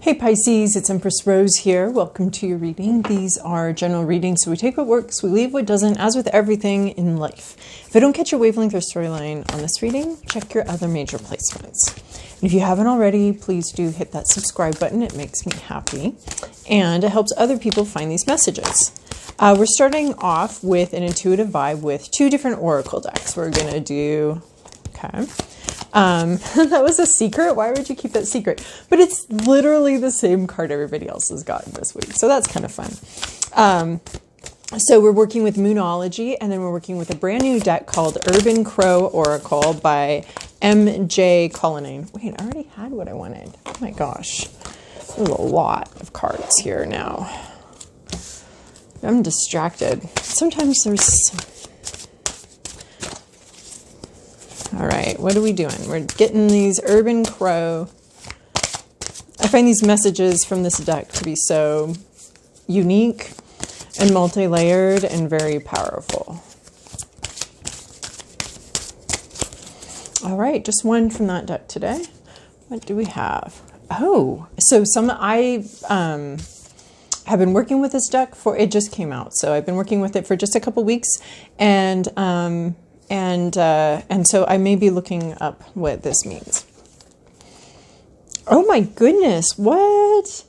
Hey Pisces, it's Empress Rose here. Welcome to your reading. These are general readings, so we take what works, we leave what doesn't, as with everything in life. If I don't catch your wavelength or storyline on this reading, check your other major placements. And if you haven't already, please do hit that subscribe button. It makes me happy, and it helps other people find these messages. We're starting off with an intuitive vibe with two different oracle decks. We're going to do... Okay. That was a secret. Why would you keep that secret? But it's literally the same card everybody else has gotten this week. So that's kind of fun. So we're working with Moonology, and then we're working with a brand new deck called Urban Crow Oracle by M.J. Cullinane. Wait, I already had what I wanted. Oh my gosh. There's a lot of cards here now. I'm distracted. Sometimes there's... All right, what are we doing? We're getting these Urban Crow. I find these messages from this deck to be so unique and multi-layered and very powerful. All right, just one from that deck today. What do we have? Oh, so I have been working with this deck for, it just came out. So I've been working with it for just a couple weeks, and so I may be looking up what this means. Oh my goodness, what?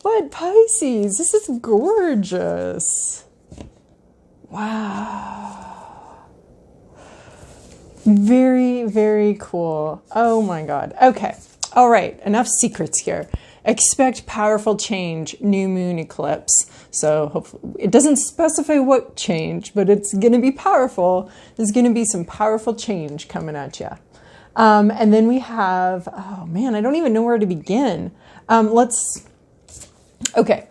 What, Pisces? This is gorgeous. Wow. Very, very cool. Oh my God. Okay. All right. Enough secrets here. Expect powerful change, new moon eclipse. So hopefully, it doesn't specify what change, but it's going to be powerful. There's going to be some powerful change coming at you. And then we have, oh man, I don't even know where to begin. Okay.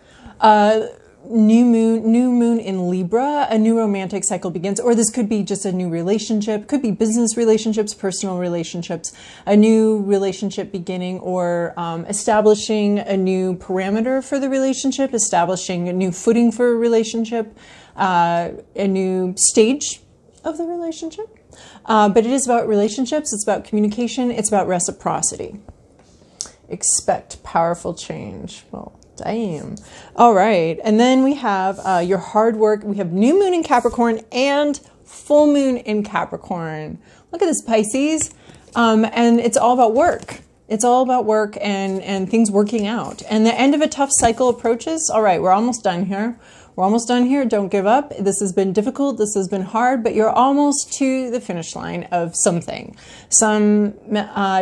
New moon in Libra, a new romantic cycle begins, or this could be just a new relationship, could be business relationships, personal relationships, a new relationship beginning, or establishing a new parameter for the relationship, establishing a new footing for a relationship, a new stage of the relationship. But it is about relationships, it's about communication, it's about reciprocity. Expect powerful change. Well, damn. All right. And then we have your hard work. We have new moon in Capricorn and full moon in Capricorn. Look at this, Pisces. And it's all about work. It's all about work and things working out. And the end of a tough cycle approaches. All right, we're almost done here. We're almost done here. Don't give up. This has been difficult. This has been hard, but you're almost to the finish line of something. Some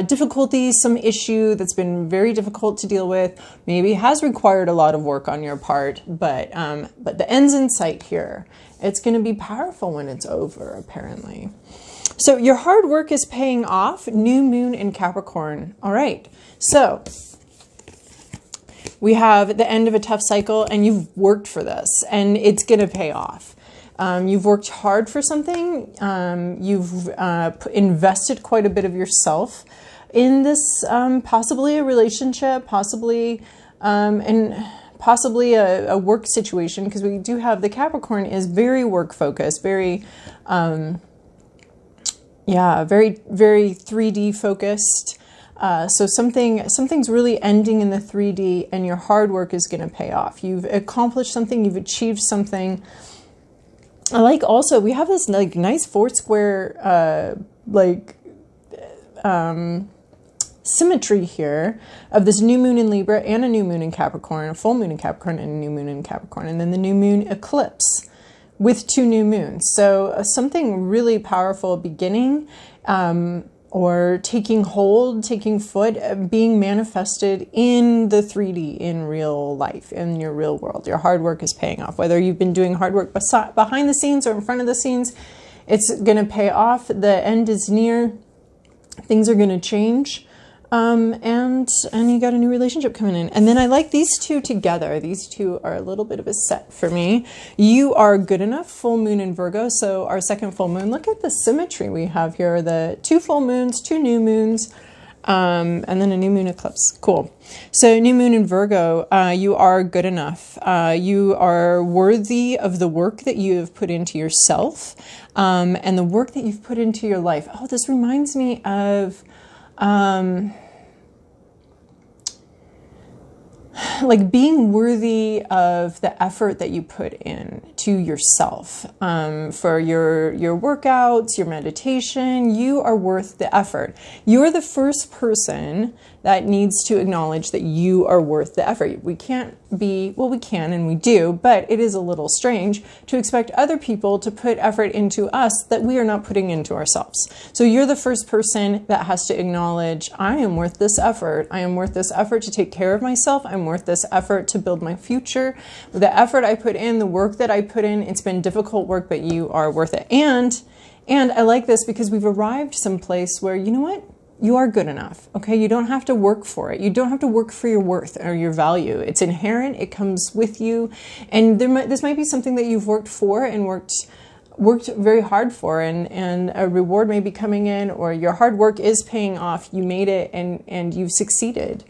difficulty, some issue that's been very difficult to deal with. Maybe has required a lot of work on your part, but the end's in sight here. It's going to be powerful when it's over, apparently. So your hard work is paying off. New moon in Capricorn. All right. So we have the end of a tough cycle, and you've worked for this, and it's going to pay off. You've worked hard for something. You've invested quite a bit of yourself in this, possibly a relationship, possibly a work situation, because we do have the Capricorn is very work focused, very, very 3D focused. So something's really ending in the 3D, and your hard work is going to pay off. You've accomplished something. You've achieved something. I like also, we have this like nice 4-square, symmetry here of this new moon in Libra and a new moon in Capricorn, a full moon in Capricorn and a new moon in Capricorn, and then the new moon eclipse with 2 new moons. So something really powerful beginning, or taking hold, taking foot, being manifested in the 3D, in real life, in your real world. Your hard work is paying off. Whether you've been doing hard work behind the scenes or in front of the scenes, it's going to pay off. The end is near. Things are going to change. And you got a new relationship coming in. And then I like these two together. These two are a little bit of a set for me. You are good enough, full moon in Virgo. So our second full moon, look at the symmetry we have here. The 2 full moons, 2 new moons, and then a new moon eclipse. Cool. So new moon in Virgo, you are good enough. You are worthy of the work that you have put into yourself, and the work that you've put into your life. Oh, this reminds me of like being worthy of the effort that you put in to yourself, for your workouts, your meditation. You are worth the effort. You're the first person that needs to acknowledge that you are worth the effort. We can't be, well, we can and we do, but it is a little strange to expect other people to put effort into us that we are not putting into ourselves. So you're the first person that has to acknowledge, I am worth this effort. I am worth this effort to take care of myself. I'm worth this effort to build my future. The effort I put in, the work that I put in, it's been difficult work, but you are worth it. And I like this because we've arrived someplace where, you know what? You are good enough, okay? You don't have to work for it. You don't have to work for your worth or your value. It's inherent. It comes with you. And this might be something that you've worked for and worked very hard for, and a reward may be coming in, or your hard work is paying off. You made it and you've succeeded.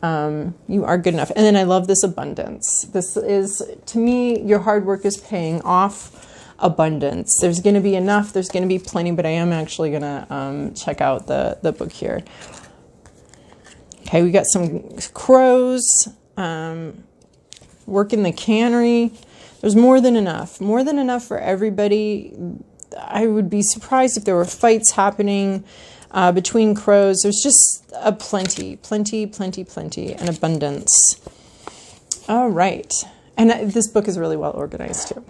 You are good enough. And then I love this abundance. This is, to me, your hard work is paying off. Abundance. There's going to be enough. There's going to be plenty, but I am actually going to check out the book here. Okay, we got some crows. Work in the cannery. There's more than enough. More than enough for everybody. I would be surprised if there were fights happening between crows. There's just a plenty, and abundance. All right. And this book is really well organized too.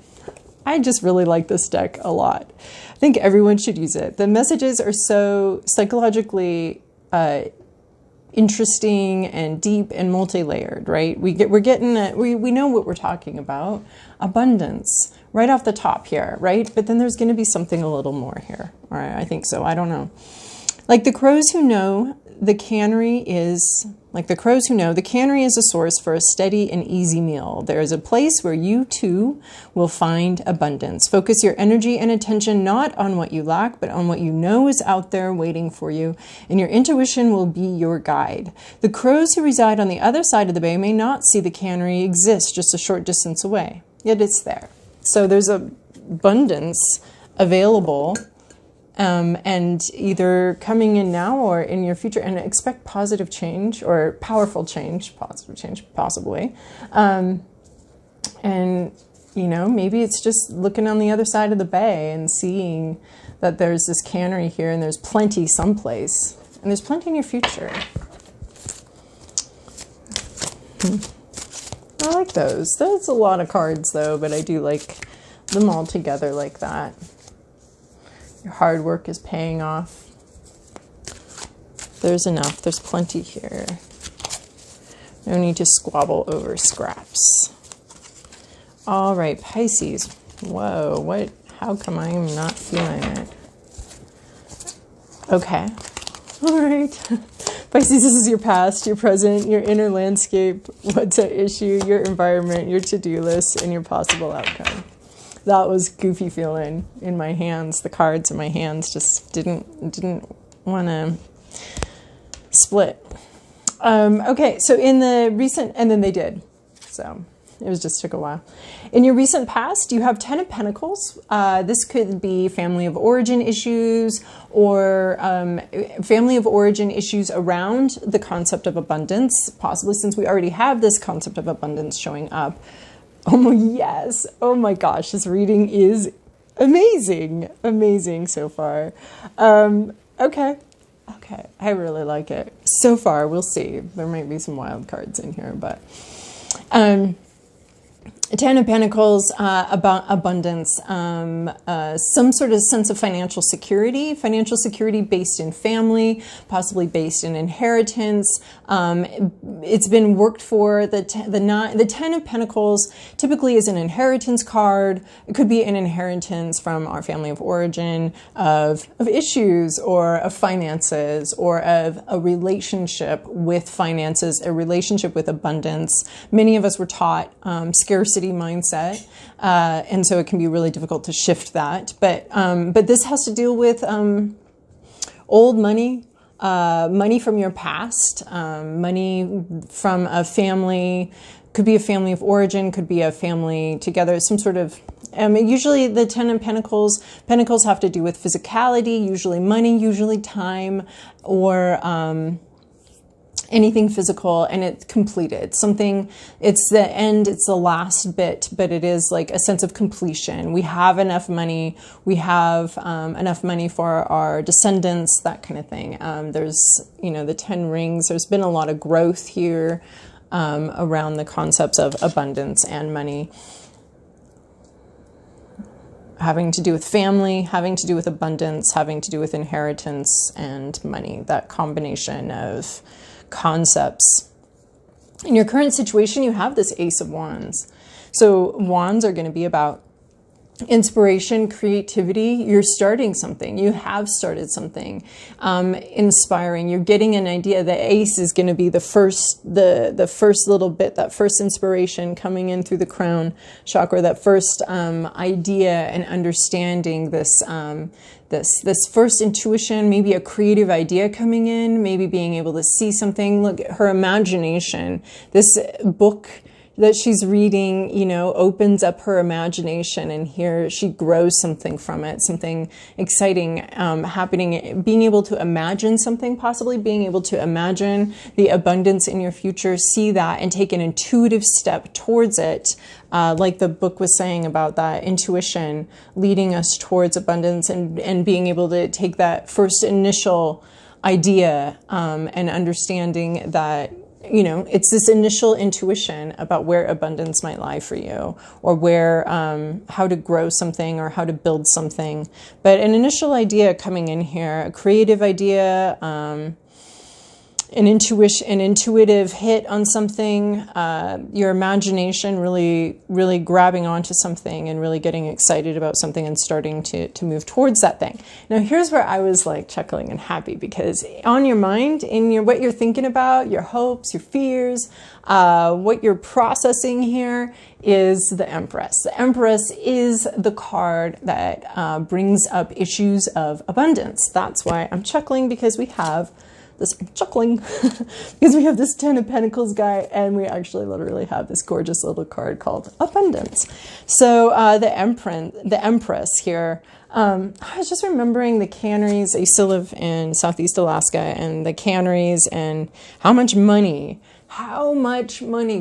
I just really like this deck a lot. I think everyone should use it. The messages are so psychologically interesting and deep and multi-layered, right? We know what we're talking about. Abundance right off the top here, right? But then there's going to be something a little more here. All right, I think so. I don't know. Like the crows who know, the cannery is a source for a steady and easy meal. There is a place where you too will find abundance. Focus your energy and attention not on what you lack, but on what you know is out there waiting for you, and your intuition will be your guide. The crows who reside on the other side of the bay may not see the cannery exist just a short distance away, yet it's there. So there's abundance available. And either coming in now or in your future, and expect positive change or powerful change, positive change possibly. And, you know, maybe it's just looking on the other side of the bay and seeing that there's this cannery here and there's plenty someplace, and there's plenty in your future. I like those. That's a lot of cards though, but I do like them all together like that. Your hard work is paying off. There's enough. There's plenty here. No need to squabble over scraps. All right, Pisces. Whoa, what? How come I am not feeling it? Okay. All right. Pisces, this is your past, your present, your inner landscape, what's at issue, your environment, your to-do list, and your possible outcome. That was goofy feeling in my hands. The cards in my hands just didn't want to split. Okay, so in the recent, and then they did. So it just took a while. In your recent past, you have 10 of Pentacles. This could be family of origin issues or family of origin issues around the concept of abundance, possibly since we already have this concept of abundance showing up. Oh yes. Oh my gosh, this reading is amazing. Amazing so far. Okay. I really like it. So far, we'll see. There might be some wild cards in here, but 10 of Pentacles, about abundance, some sort of sense of financial security based in family, possibly based in inheritance. It's been worked for. The 10 of Pentacles typically is an inheritance card. It could be an inheritance from our family of origin of issues or of finances or of a relationship with finances, a relationship with abundance. Many of us were taught scarcity mindset, and so it can be really difficult to shift that. But this has to deal with old money, money from your past, money from a family. Could be a family of origin, could be a family together, some sort of. Usually the 10 of Pentacles have to do with physicality, usually money, usually time, or anything physical, and it's completed. Something, it's the end, it's the last bit, but it is like a sense of completion. We have enough money. We have enough money for our descendants, that kind of thing. There's, the 10 rings. There's been a lot of growth here around the concepts of abundance and money. Having to do with family, having to do with abundance, having to do with inheritance and money, that combination of concepts. In your current situation, you have this Ace of Wands. So wands are going to be about inspiration, creativity. You're starting something. You have started something inspiring. You're getting an idea. The ace is going to be the first little bit, that first inspiration coming in through the crown chakra, that first idea and understanding, this first intuition, maybe a creative idea coming in, maybe being able to see something. Look at her imagination. This book that she's reading, opens up her imagination, and here she grows something from it, something exciting happening, being able to imagine something, possibly being able to imagine the abundance in your future, see that and take an intuitive step towards it. Like the book was saying about that intuition leading us towards abundance, and being able to take that first initial idea and understanding that it's this initial intuition about where abundance might lie for you, or where, how to grow something or how to build something. But an initial idea coming in here, a creative idea, an intuitive hit on something, your imagination really, really grabbing onto something and really getting excited about something and starting to move towards that thing. Now, here's where I was like chuckling and happy, because on your mind, what you're thinking about, your hopes, your fears, what you're processing here is the Empress. The Empress is the card that brings up issues of abundance. That's why I'm chuckling, because we have this because we have this 10 of Pentacles guy, and we actually literally have this gorgeous little card called Abundance. So the Empress here, I was just remembering the canneries. I used to live in Southeast Alaska, and the canneries, and how much money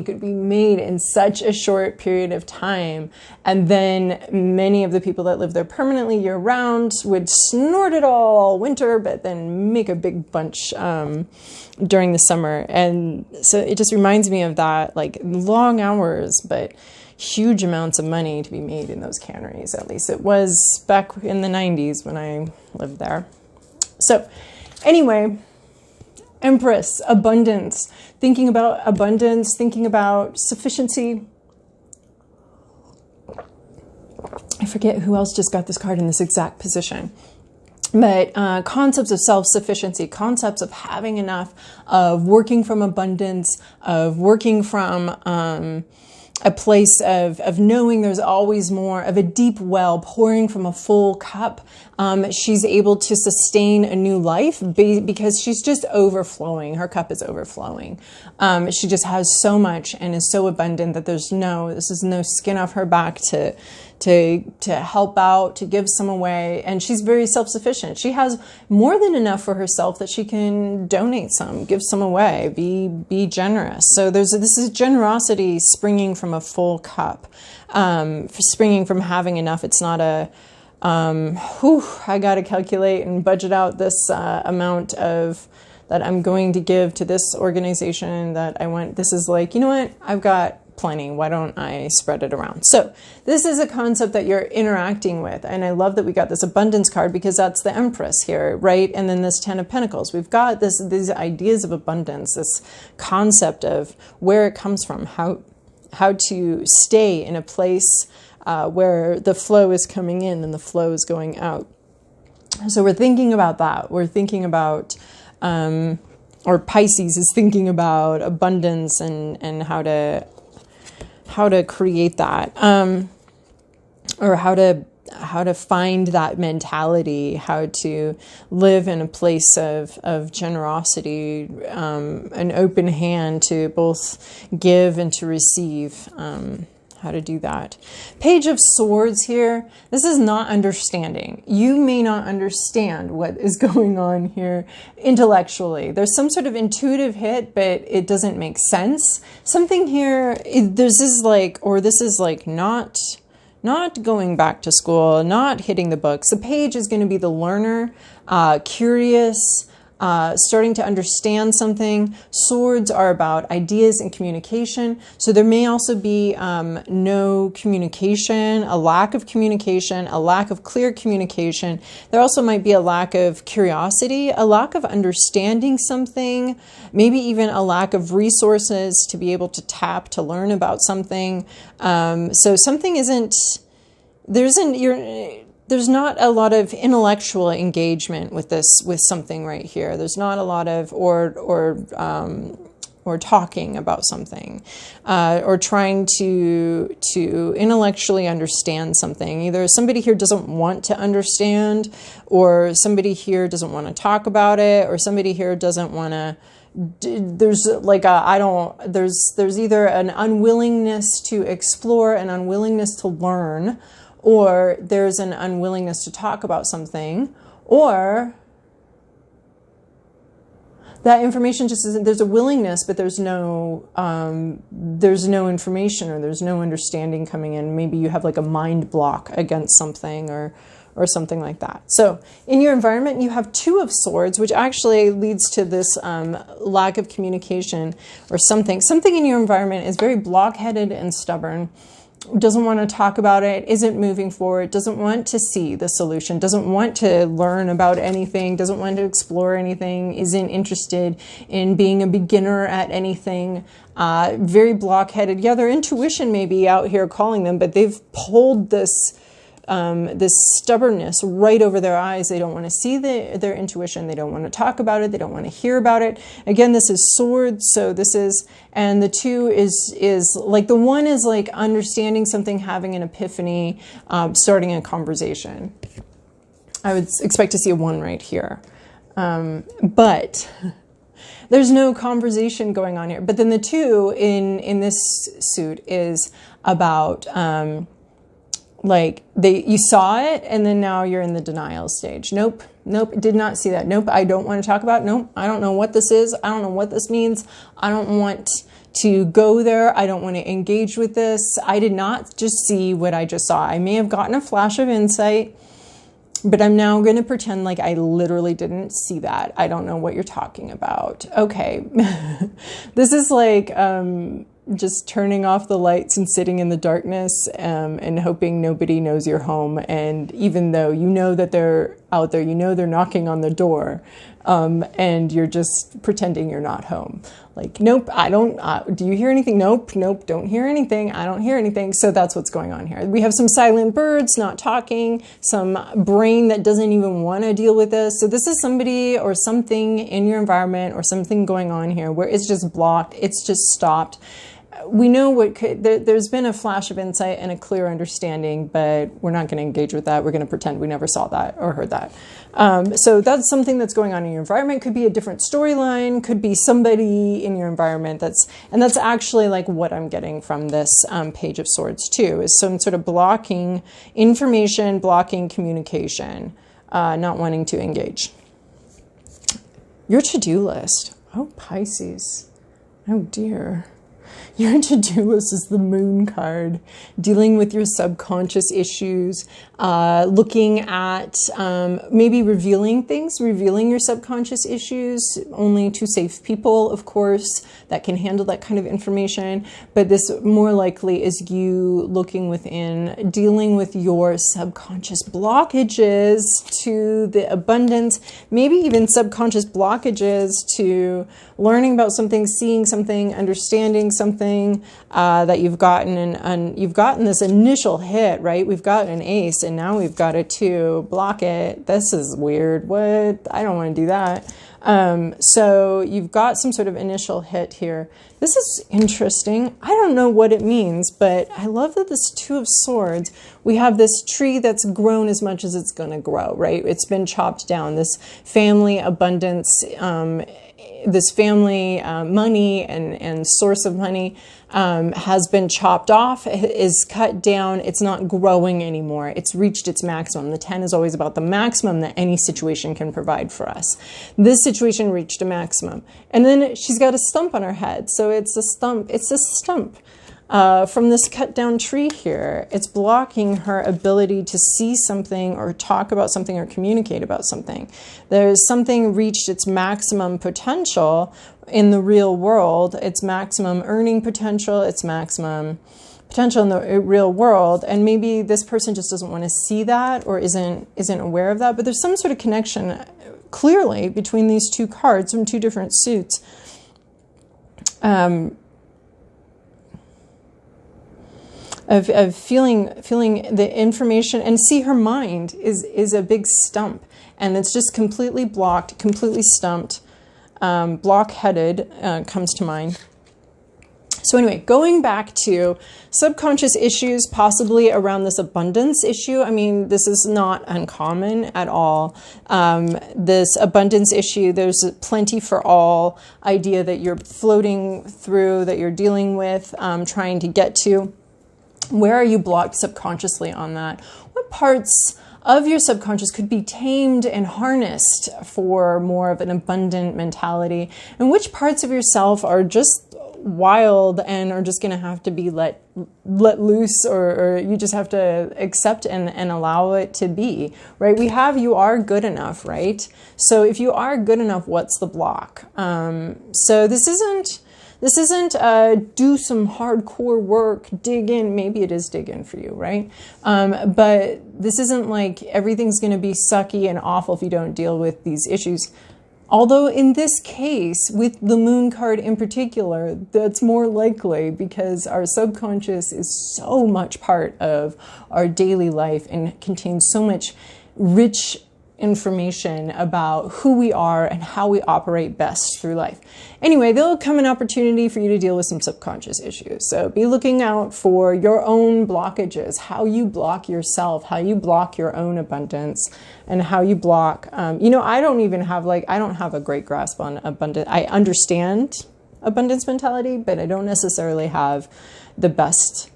could be made in such a short period of time. And then many of the people that live there permanently year round would snort it all winter, but then make a big bunch during the summer. And so it just reminds me of that, like long hours, but huge amounts of money to be made in those canneries. At least it was back in the 90s when I lived there. So anyway, Empress, abundance, thinking about abundance, thinking about sufficiency. I forget who else just got this card in this exact position. But concepts of self-sufficiency, concepts of having enough, of working from abundance, of working from a place of knowing there's always more, of a deep well pouring from a full cup. She's able to sustain a new life because she's just overflowing. Her cup is overflowing. She just has so much and is so abundant that this is no skin off her back to help out, to give some away. And she's very self-sufficient. She has more than enough for herself that she can donate some, give some away, be generous. So this is generosity springing from a full cup, springing from having enough. It's not a, I got to calculate and budget out this amount of that I'm going to give to this organization that I want. This is like, you know what? I've got plenty. Why don't I spread it around? So this is a concept that you're interacting with. And I love that we got this abundance card, because that's the Empress here, right? And then this 10 of Pentacles. We've got these ideas of abundance, this concept of where it comes from, how to stay in a place where the flow is coming in and the flow is going out. So we're thinking about that. We're thinking about, or Pisces is thinking about abundance and how to create that, or how to find that mentality, how to live in a place of generosity, an open hand to both give and to receive, how to do that. Page of Swords here. This is not understanding. You may not understand what is going on here intellectually. There's some sort of intuitive hit, but it doesn't make sense. Something here, this is like not going back to school, not hitting the books. The page is going to be the learner, curious, starting to understand something. Swords are about ideas and communication. So there may also be no communication, a lack of communication, a lack of clear communication. There also might be a lack of curiosity, a lack of understanding something, maybe even a lack of resources to be able to tap to learn about something. So something there's not a lot of intellectual engagement with something right here. There's not a lot of or talking about something, or trying to intellectually understand something. Either somebody here doesn't want to understand, or somebody here doesn't want to talk about it, or somebody here doesn't want to. There's either an unwillingness to explore, an unwillingness to learn, or there's an unwillingness to talk about something, or that information just isn't, there's a willingness, but there's no information, or there's no understanding coming in. Maybe you have like a mind block against something, or something like that. So in your environment, you have Two of Swords, which actually leads to this lack of communication or something. Something in your environment is very blockheaded and stubborn, doesn't want to talk about it, isn't moving forward, doesn't want to see the solution, doesn't want to learn about anything, doesn't want to explore anything, isn't interested in being a beginner at anything, very blockheaded. Yeah, their intuition may be out here calling them, but they've pulled this stubbornness right over their eyes. They don't want to see their intuition. They don't want to talk about it. They don't want to hear about it. Again, this is Swords. So this is, and the Two is like, the one is like understanding something, having an epiphany, starting a conversation. I would expect to see a 1 right here. But there's no conversation going on here. But then the 2 in this suit is about, like you saw it, and then now you're in the denial stage. Nope, did not see that. Nope, I don't want to talk about it. Nope, I don't know what this is. I don't know what this means. I don't want to go there. I don't want to engage with this. I did not just see what I just saw. I may have gotten a flash of insight, but I'm now going to pretend like I literally didn't see that. I don't know what you're talking about. Okay, this is like just turning off the lights and sitting in the darkness, and hoping nobody knows you're home. And even though you know that they're out there, you know they're knocking on the door, and you're just pretending you're not home. Like, nope, I don't, do you hear anything? Nope, don't hear anything. I don't hear anything. So that's what's going on here. We have some silent birds not talking, some brain that doesn't even want to deal with this. So this is somebody or something in your environment, or something going on here where it's just blocked. It's just stopped. We know what there's been a flash of insight and a clear understanding, but we're not going to engage with that. We're going to pretend we never saw that or heard that. So that's something that's going on in your environment. Could be a different storyline, could be somebody in your environment that's actually like what I'm getting from this Page of Swords too, is some sort of blocking information, blocking communication, not wanting to engage. Your to-do list. Oh, Pisces. Oh dear. Your to-do list is the Moon card, dealing with your subconscious issues, looking at maybe revealing your subconscious issues, only to safe people, of course, that can handle that kind of information. But this more likely is you looking within, dealing with your subconscious blockages to the abundance, maybe even subconscious blockages to learning about something, seeing something, understanding something that you've gotten, and you've gotten this initial hit, right? We've got an ace, and now we've got a 2. Block it. This is weird. What? I don't want to do that. So you've got some sort of initial hit here. This is interesting. I don't know what it means, but I love that this 2 of Swords, we have this tree that's grown as much as it's going to grow, right? It's been chopped down. This family abundance, this family money and source of money has been chopped off, is cut down. It's not growing anymore. It's reached its maximum. The 10 is always about the maximum that any situation can provide for us. This situation reached a maximum. And then she's got a stump on her head. So it's a stump. It's a stump. From this cut down tree here, it's blocking her ability to see something or talk about something or communicate about something. There's something reached its maximum potential in the real world, its maximum earning potential, its maximum potential in the real world. And maybe this person just doesn't want to see that or isn't aware of that. But there's some sort of connection clearly between these two cards from two different suits. Of feeling the information, and see her mind is a big stump, and it's just completely blocked, completely stumped, block-headed comes to mind. So anyway, going back to subconscious issues, possibly around this abundance issue. I mean, this is not uncommon at all. This abundance issue, there's a plenty for all idea that you're floating through, that you're dealing with, trying to get to. Where are you blocked subconsciously on that? What parts of your subconscious could be tamed and harnessed for more of an abundant mentality? And which parts of yourself are just wild and are just going to have to be let loose, or you just have to accept and allow it to be, right? We have, you are good enough, right? So if you are good enough, what's the block? So this isn't do some hardcore work, dig in. Maybe it is dig in for you, right? But this isn't like everything's going to be sucky and awful if you don't deal with these issues. Although in this case, with the moon card in particular, that's more likely because our subconscious is so much part of our daily life and contains so much rich information about who we are and how we operate best through life. Anyway, there'll come an opportunity for you to deal with some subconscious issues. So be looking out for your own blockages, how you block yourself, how you block your own abundance, and how you block, I don't have a great grasp on abundance. I understand abundance mentality, but I don't necessarily have the best.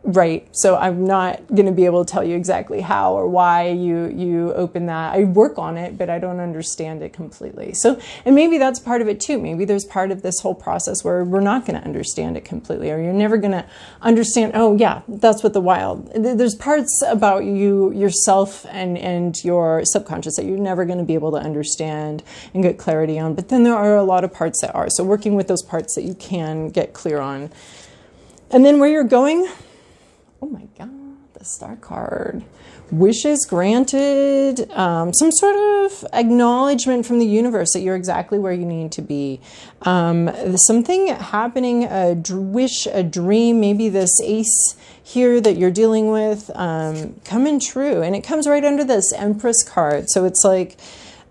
Right. So I'm not going to be able to tell you exactly how or why you open that. I work on it, but I don't understand it completely. So, and maybe that's part of it too. Maybe there's part of this whole process where we're not going to understand it completely, or you're never going to understand, oh yeah, that's what the wild, there's parts about you, yourself and your subconscious that you're never going to be able to understand and get clarity on. But then there are a lot of parts that are. So working with those parts that you can get clear on. And then where you're going, oh my God, the star card. Wishes granted, some sort of acknowledgement from the universe that you're exactly where you need to be. Something happening, a wish, a dream, maybe this ace here that you're dealing with coming true. And it comes right under this Empress card. So it's like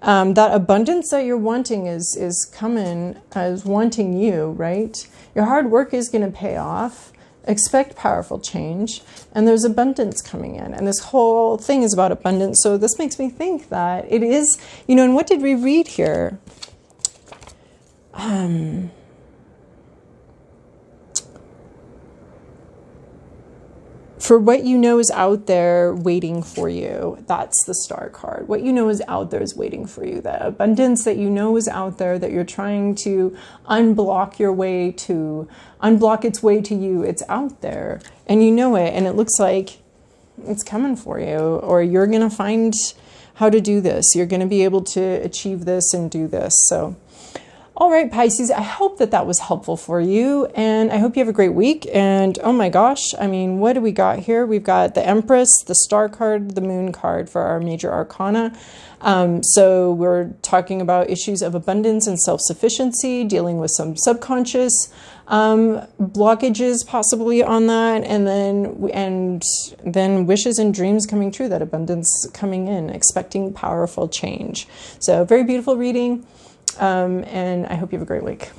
that abundance that you're wanting is coming, is wanting you, right? Your hard work is going to pay off. Expect powerful change, and there's abundance coming in, and this whole thing is about abundance. So this makes me think that it is, and what did we read here? For what you know is out there waiting for you. That's the star card. What you know is out there is waiting for you. The abundance that you know is out there, that you're trying to unblock its way to you. It's out there and you know it, and it looks like it's coming for you, or you're going to find how to do this. You're going to be able to achieve this and do this. So all right, Pisces, I hope that was helpful for you, and I hope you have a great week. And oh my gosh, I mean, what do we got here? We've got the Empress, the Star card, the Moon card for our major arcana. So we're talking about issues of abundance and self-sufficiency, dealing with some subconscious blockages possibly on that, and then wishes and dreams coming true, that abundance coming in, expecting powerful change. So very beautiful reading. And I hope you have a great week.